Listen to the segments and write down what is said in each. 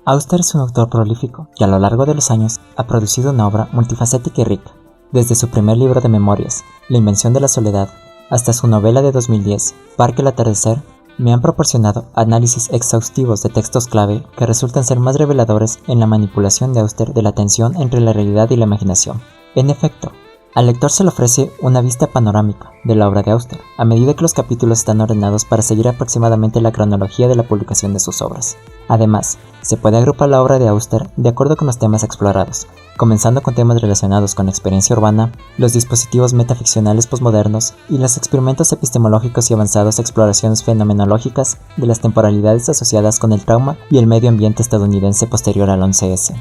Auster es un autor prolífico que a lo largo de los años ha producido una obra multifacética y rica, desde su primer libro de memorias, La invención de la soledad, hasta su novela de 2010, Parque el atardecer, me han proporcionado análisis exhaustivos de textos clave que resultan ser más reveladores en la manipulación de Auster de la tensión entre la realidad y la imaginación. En efecto, al lector se le ofrece una vista panorámica de la obra de Auster, a medida que los capítulos están ordenados para seguir aproximadamente la cronología de la publicación de sus obras. Además, se puede agrupar la obra de Auster de acuerdo con los temas explorados, comenzando con temas relacionados con la experiencia urbana, los dispositivos metaficcionales posmodernos y los experimentos epistemológicos y avanzadas exploraciones fenomenológicas de las temporalidades asociadas con el trauma y el medio ambiente estadounidense posterior al 11S.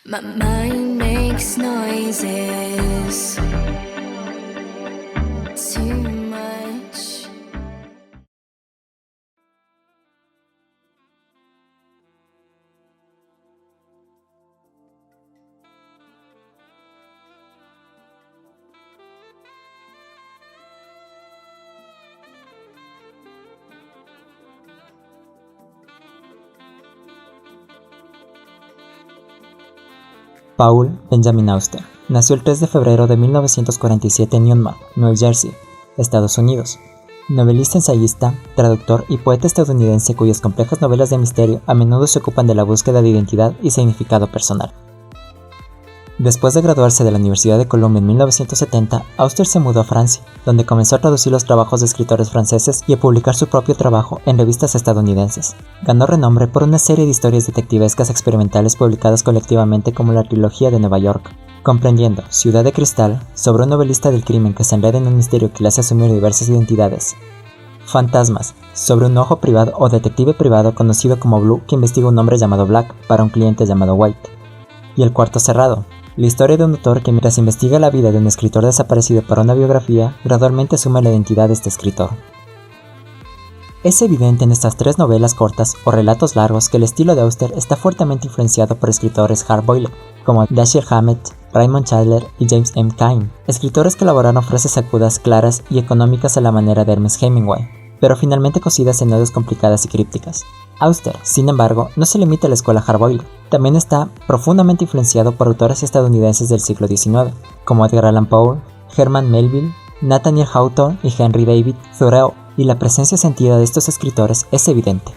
My mind makes noises too much. Paul Benjamin Auster nació el 3 de febrero de 1947 en Newark, New Jersey, Estados Unidos. Novelista, ensayista, traductor y poeta estadounidense cuyas complejas novelas de misterio a menudo se ocupan de la búsqueda de identidad y significado personal. Después de graduarse de la Universidad de Columbia en 1970, Auster se mudó a Francia, donde comenzó a traducir los trabajos de escritores franceses y a publicar su propio trabajo en revistas estadounidenses. Ganó renombre por una serie de historias detectivescas experimentales publicadas colectivamente como la trilogía de Nueva York, comprendiendo Ciudad de Cristal, sobre un novelista del crimen que se enreda en un misterio que le hace asumir diversas identidades; Fantasmas, sobre un ojo privado o detective privado conocido como Blue que investiga un hombre llamado Black para un cliente llamado White; y El cuarto cerrado, la historia de un autor que mientras investiga la vida de un escritor desaparecido para una biografía, gradualmente asume la identidad de este escritor. Es evidente en estas tres novelas cortas o relatos largos que el estilo de Auster está fuertemente influenciado por escritores hard-boiled, como Dashiell Hammett, Raymond Chandler y James M. Cain, escritores que elaboraron frases agudas, claras y económicas a la manera de Ernest Hemingway, pero finalmente cosidas en nodos complicadas y crípticas. Auster, sin embargo, no se limita a la escuela hard-boiled, también está profundamente influenciado por autores estadounidenses del siglo XIX, como Edgar Allan Poe, Herman Melville, Nathaniel Hawthorne y Henry David Thoreau, y la presencia sentida de estos escritores es evidente.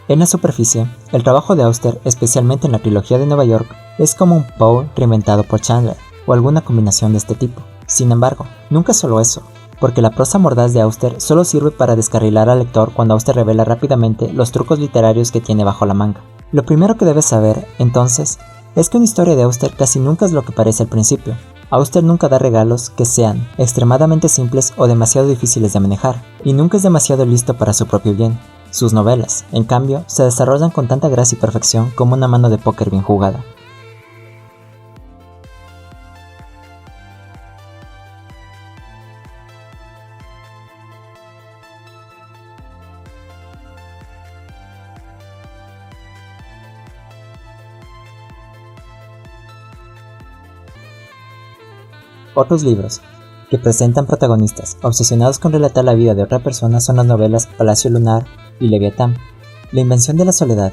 En la superficie, el trabajo de Auster, especialmente en la trilogía de Nueva York, es como un Poe reinventado por Chandler, o alguna combinación de este tipo. Sin embargo, nunca es solo eso, porque la prosa mordaz de Auster solo sirve para descarrilar al lector cuando Auster revela rápidamente los trucos literarios que tiene bajo la manga. Lo primero que debes saber, entonces, es que una historia de Auster casi nunca es lo que parece al principio. Auster nunca da regalos que sean extremadamente simples o demasiado difíciles de manejar, y nunca es demasiado listo para su propio bien. Sus novelas, en cambio, se desarrollan con tanta gracia y perfección como una mano de póker bien jugada. Otros libros que presentan protagonistas obsesionados con relatar la vida de otra persona son las novelas Palacio Lunar y Leviatán. La invención de la soledad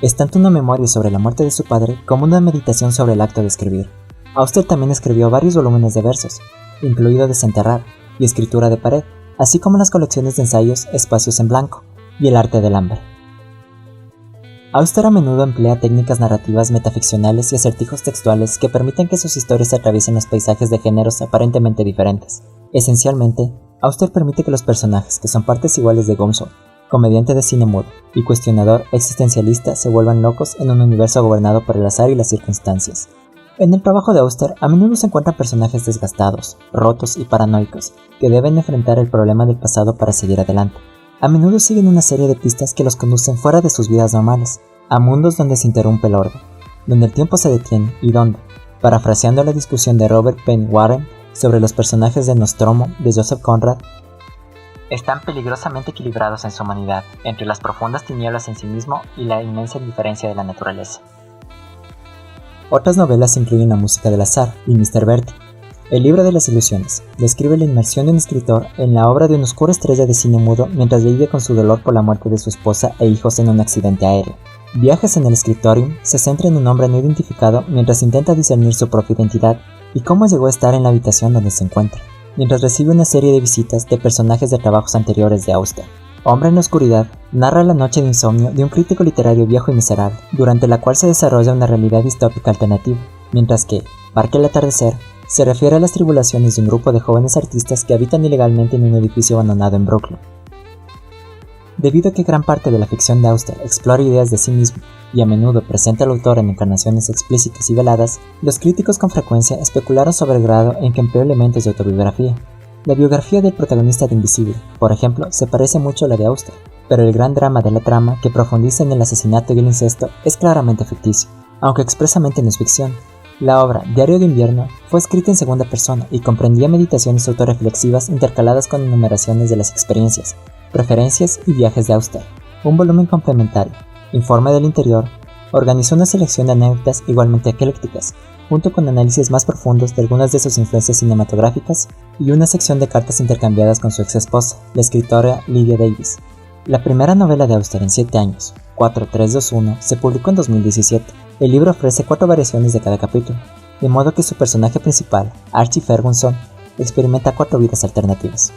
es tanto una memoria sobre la muerte de su padre como una meditación sobre el acto de escribir. Auster también escribió varios volúmenes de versos, incluido Desenterrar y Escritura de pared, así como las colecciones de ensayos Espacios en blanco y El arte del hambre. Auster a menudo emplea técnicas narrativas metaficcionales y acertijos textuales que permiten que sus historias atraviesen los paisajes de géneros aparentemente diferentes. Esencialmente, Auster permite que los personajes, que son partes iguales de Gonzo, comediante de cine mudo y cuestionador existencialista, se vuelvan locos en un universo gobernado por el azar y las circunstancias. En el trabajo de Auster a menudo se encuentran personajes desgastados, rotos y paranoicos, que deben enfrentar el problema del pasado para seguir adelante. A menudo siguen una serie de pistas que los conducen fuera de sus vidas normales, a mundos donde se interrumpe el orden, donde el tiempo se detiene y donde, parafraseando la discusión de Robert Penn Warren sobre los personajes de Nostromo de Joseph Conrad, están peligrosamente equilibrados en su humanidad, entre las profundas tinieblas en sí mismo y la inmensa indiferencia de la naturaleza. Otras novelas incluyen La música del azar y Mr. Bertie. El libro de las ilusiones describe la inmersión de un escritor en la obra de una oscura estrella de cine mudo mientras vive con su dolor por la muerte de su esposa e hijos en un accidente aéreo. Viajes en el Scriptorium se centra en un hombre no identificado mientras intenta discernir su propia identidad y cómo llegó a estar en la habitación donde se encuentra, mientras recibe una serie de visitas de personajes de trabajos anteriores de Auster. Hombre en la oscuridad narra la noche de insomnio de un crítico literario viejo y miserable, durante la cual se desarrolla una realidad distópica alternativa, mientras que Parque al atardecer se refiere a las tribulaciones de un grupo de jóvenes artistas que habitan ilegalmente en un edificio abandonado en Brooklyn. Debido a que gran parte de la ficción de Auster explora ideas de sí mismo y a menudo presenta al autor en encarnaciones explícitas y veladas, los críticos con frecuencia especularon sobre el grado en que empleó elementos de autobiografía. La biografía del protagonista de Invisible, por ejemplo, se parece mucho a la de Auster, pero el gran drama de la trama, que profundiza en el asesinato y el incesto, es claramente ficticio, aunque expresamente no es ficción. La obra Diario de Invierno fue escrita en segunda persona y comprendía meditaciones autorreflexivas intercaladas con enumeraciones de las experiencias, preferencias y viajes de Auster. Un volumen complementario, Informe del Interior, organizó una selección de anécdotas igualmente eclécticas, junto con análisis más profundos de algunas de sus influencias cinematográficas y una sección de cartas intercambiadas con su ex esposa, la escritora Lydia Davis. La primera novela de Auster en 7 años, 4321, se publicó en 2017. El libro ofrece 4 variaciones de cada capítulo, de modo que su personaje principal, Archie Ferguson, experimenta 4 vidas alternativas.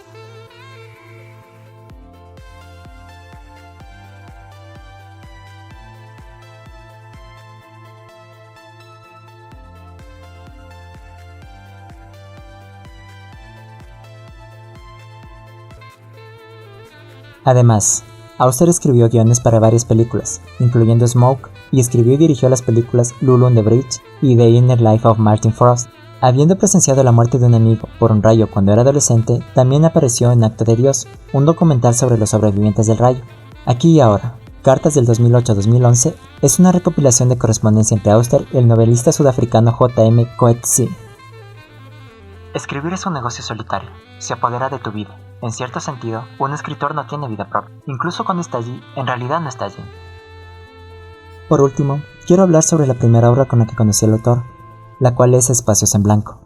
Además, Auster escribió guiones para varias películas, incluyendo Smoke, y escribió y dirigió las películas Lulu on the Bridge y The Inner Life of Martin Frost. Habiendo presenciado la muerte de un amigo por un rayo cuando era adolescente, también apareció en Acto de Dios, un documental sobre los sobrevivientes del rayo. Aquí y ahora, Cartas del 2008-2011, es una recopilación de correspondencia entre Auster y el novelista sudafricano J.M. Coetzee. Escribir es un negocio solitario, se apodera de tu vida. En cierto sentido, un escritor no tiene vida propia. Incluso cuando está allí, en realidad no está allí. Por último, quiero hablar sobre la primera obra con la que conocí al autor, la cual es Espacios en Blanco.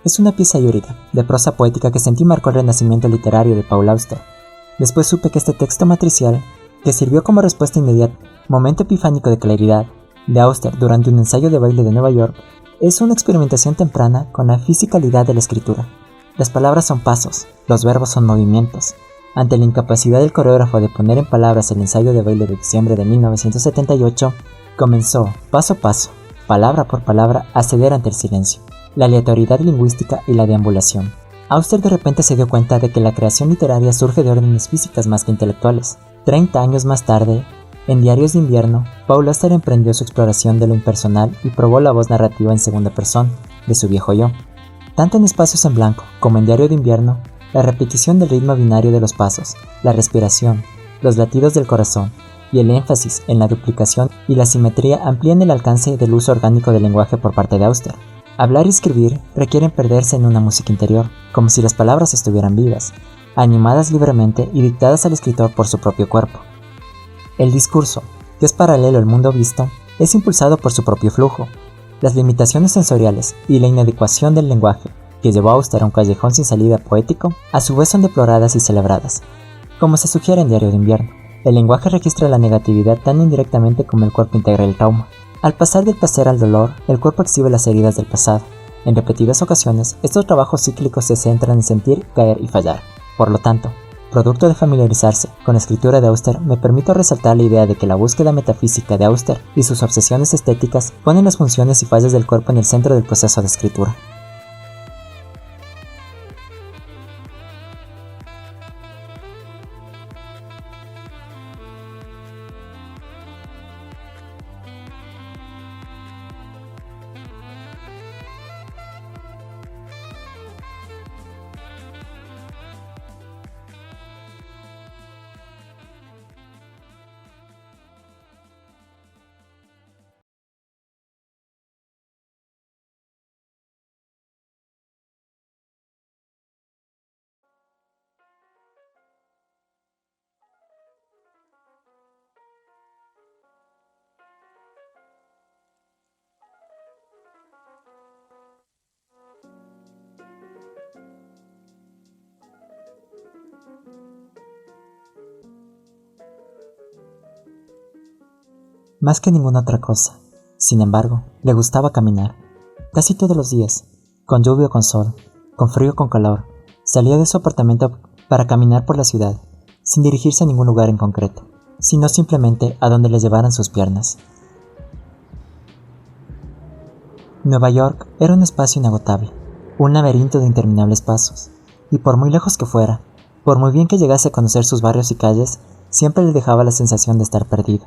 Es una pieza híbrida, de prosa poética que sentí marcó el renacimiento literario de Paul Auster. Después supe que este texto matricial, que sirvió como respuesta inmediata, momento epifánico de claridad, de Auster durante un ensayo de baile de Nueva York, es una experimentación temprana con la fisicalidad de la escritura. Las palabras son pasos, los verbos son movimientos. Ante la incapacidad del coreógrafo de poner en palabras el ensayo de baile de diciembre de 1978, comenzó, paso a paso, palabra por palabra, a ceder ante el silencio, la aleatoriedad lingüística y la deambulación. Auster de repente se dio cuenta de que la creación literaria surge de órdenes físicas más que intelectuales. 30 años más tarde, en Diarios de Invierno, Paul Auster emprendió su exploración de lo impersonal y probó la voz narrativa en segunda persona, de su viejo yo. Tanto en Espacios en Blanco como en Diario de Invierno, la repetición del ritmo binario de los pasos, la respiración, los latidos del corazón y el énfasis en la duplicación y la simetría amplían el alcance del uso orgánico del lenguaje por parte de Auster. Hablar y escribir requieren perderse en una música interior, como si las palabras estuvieran vivas, animadas libremente y dictadas al escritor por su propio cuerpo. El discurso, que es paralelo al mundo visto, es impulsado por su propio flujo. Las limitaciones sensoriales y la inadecuación del lenguaje, que llevó a Auster a un callejón sin salida poético, a su vez son deploradas y celebradas. Como se sugiere en Diario de Invierno, el lenguaje registra la negatividad tan indirectamente como el cuerpo integra el trauma. Al pasar del placer al dolor, el cuerpo exhibe las heridas del pasado. En repetidas ocasiones, estos trabajos cíclicos se centran en sentir, caer y fallar. Por lo tanto, producto de familiarizarse con la escritura de Auster, me permito resaltar la idea de que la búsqueda metafísica de Auster y sus obsesiones estéticas ponen las funciones y fallas del cuerpo en el centro del proceso de escritura. más que ninguna otra cosa. Sin embargo, le gustaba caminar. Casi todos los días, con lluvia o con sol, con frío o con calor, salía de su apartamento para caminar por la ciudad, sin dirigirse a ningún lugar en concreto, sino simplemente a donde le llevaran sus piernas. Nueva York era un espacio inagotable, un laberinto de interminables pasos, y por muy lejos que fuera, por muy bien que llegase a conocer sus barrios y calles, siempre le dejaba la sensación de estar perdido.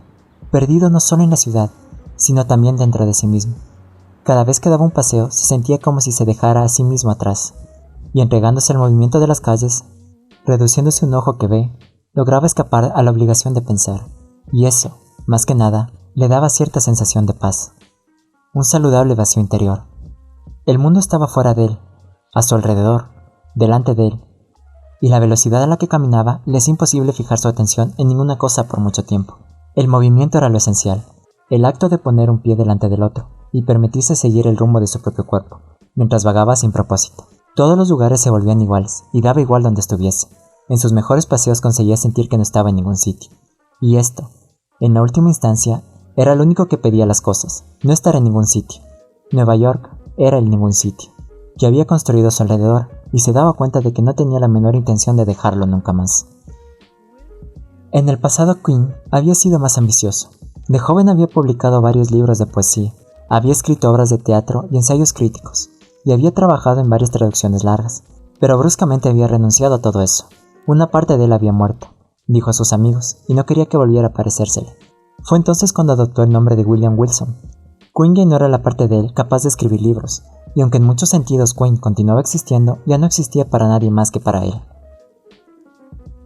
Perdido no solo en la ciudad, sino también dentro de sí mismo. Cada vez que daba un paseo se sentía como si se dejara a sí mismo atrás, y entregándose al movimiento de las calles, reduciéndose un ojo que ve, lograba escapar a la obligación de pensar, y eso, más que nada, le daba cierta sensación de paz. Un saludable vacío interior. El mundo estaba fuera de él, a su alrededor, delante de él, y la velocidad a la que caminaba le es imposible fijar su atención en ninguna cosa por mucho tiempo. El movimiento era lo esencial, el acto de poner un pie delante del otro y permitirse seguir el rumbo de su propio cuerpo, mientras vagaba sin propósito. Todos los lugares se volvían iguales y daba igual donde estuviese. En sus mejores paseos conseguía sentir que no estaba en ningún sitio. Y esto, en la última instancia, era lo único que pedía las cosas, no estar en ningún sitio. Nueva York era el ningún sitio, que había construido a su alrededor, y se daba cuenta de que no tenía la menor intención de dejarlo nunca más. En el pasado Quinn había sido más ambicioso. De joven había publicado varios libros de poesía, había escrito obras de teatro y ensayos críticos, y había trabajado en varias traducciones largas, pero bruscamente había renunciado a todo eso. Una parte de él había muerto, dijo a sus amigos, y no quería que volviera a parecérsele. Fue entonces cuando adoptó el nombre de William Wilson. Quinn ya no era la parte de él capaz de escribir libros, y aunque en muchos sentidos Quinn continuaba existiendo, ya no existía para nadie más que para él.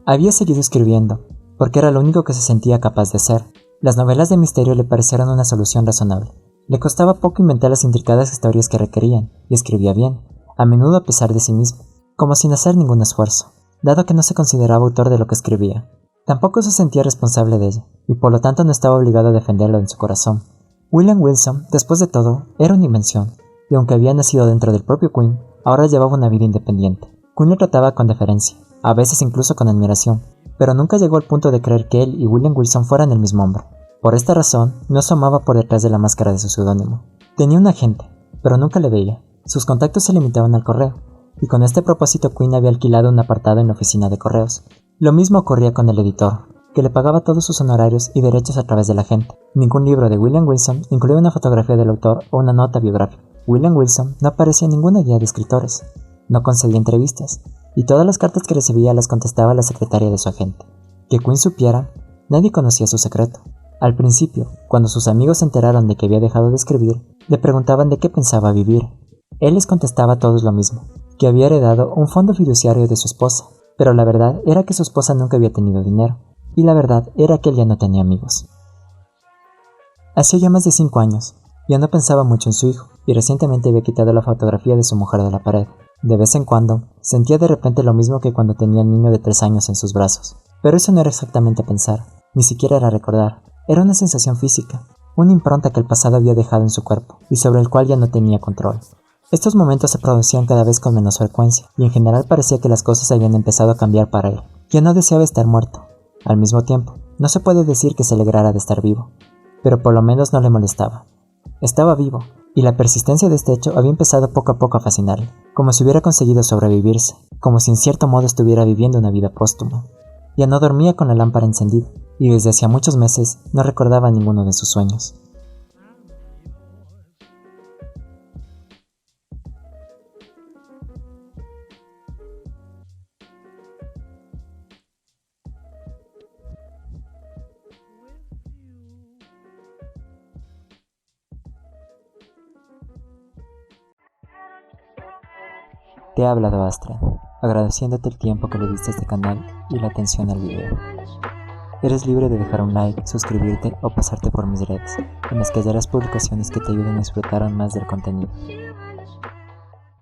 Había seguido escribiendo, porque era lo único que se sentía capaz de hacer. Las novelas de misterio le parecieron una solución razonable. Le costaba poco inventar las intricadas historias que requerían, y escribía bien, a menudo a pesar de sí mismo, como sin hacer ningún esfuerzo, dado que no se consideraba autor de lo que escribía. Tampoco se sentía responsable de ello, y por lo tanto no estaba obligado a defenderlo en su corazón. William Wilson, después de todo, era una invención, y aunque había nacido dentro del propio Quinn, ahora llevaba una vida independiente. Quinn le trataba con deferencia, a veces incluso con admiración, pero nunca llegó al punto de creer que él y William Wilson fueran el mismo hombre. Por esta razón, no asomaba por detrás de la máscara de su seudónimo. Tenía un agente, pero nunca le veía. Sus contactos se limitaban al correo, y con este propósito Quinn había alquilado un apartado en la oficina de correos. Lo mismo ocurría con el editor, que le pagaba todos sus honorarios y derechos a través de la agente. Ningún libro de William Wilson incluía una fotografía del autor o una nota biográfica. William Wilson no aparecía en ninguna guía de escritores, no concedía entrevistas, y todas las cartas que recibía las contestaba la secretaria de su agente. Que Quinn supiera, nadie conocía su secreto. Al principio, cuando sus amigos se enteraron de que había dejado de escribir, le preguntaban de qué pensaba vivir. Él les contestaba a todos lo mismo, que había heredado un fondo fiduciario de su esposa, pero la verdad era que su esposa nunca había tenido dinero, y la verdad era que él ya no tenía amigos. Hacía ya más de 5 años, ya no pensaba mucho en su hijo, y recientemente había quitado la fotografía de su mujer de la pared. De vez en cuando, sentía de repente lo mismo que cuando tenía al niño de 3 años en sus brazos, pero eso no era exactamente pensar, ni siquiera era recordar, era una sensación física, una impronta que el pasado había dejado en su cuerpo, y sobre el cual ya no tenía control. Estos momentos se producían cada vez con menos frecuencia, y en general parecía que las cosas habían empezado a cambiar para él. Ya no deseaba estar muerto. Al mismo tiempo, no se puede decir que se alegrara de estar vivo, pero por lo menos no le molestaba. Estaba vivo, y la persistencia de este hecho había empezado poco a poco a fascinarle, como si hubiera conseguido sobrevivirse, como si en cierto modo estuviera viviendo una vida póstuma. Ya no dormía con la lámpara encendida, y desde hacía muchos meses no recordaba ninguno de sus sueños. Te ha hablado Astra, agradeciéndote el tiempo que le diste a este canal y la atención al video. Eres libre de dejar un like, suscribirte o pasarte por mis redes, en las que hallarás publicaciones que te ayuden a disfrutar aún más del contenido.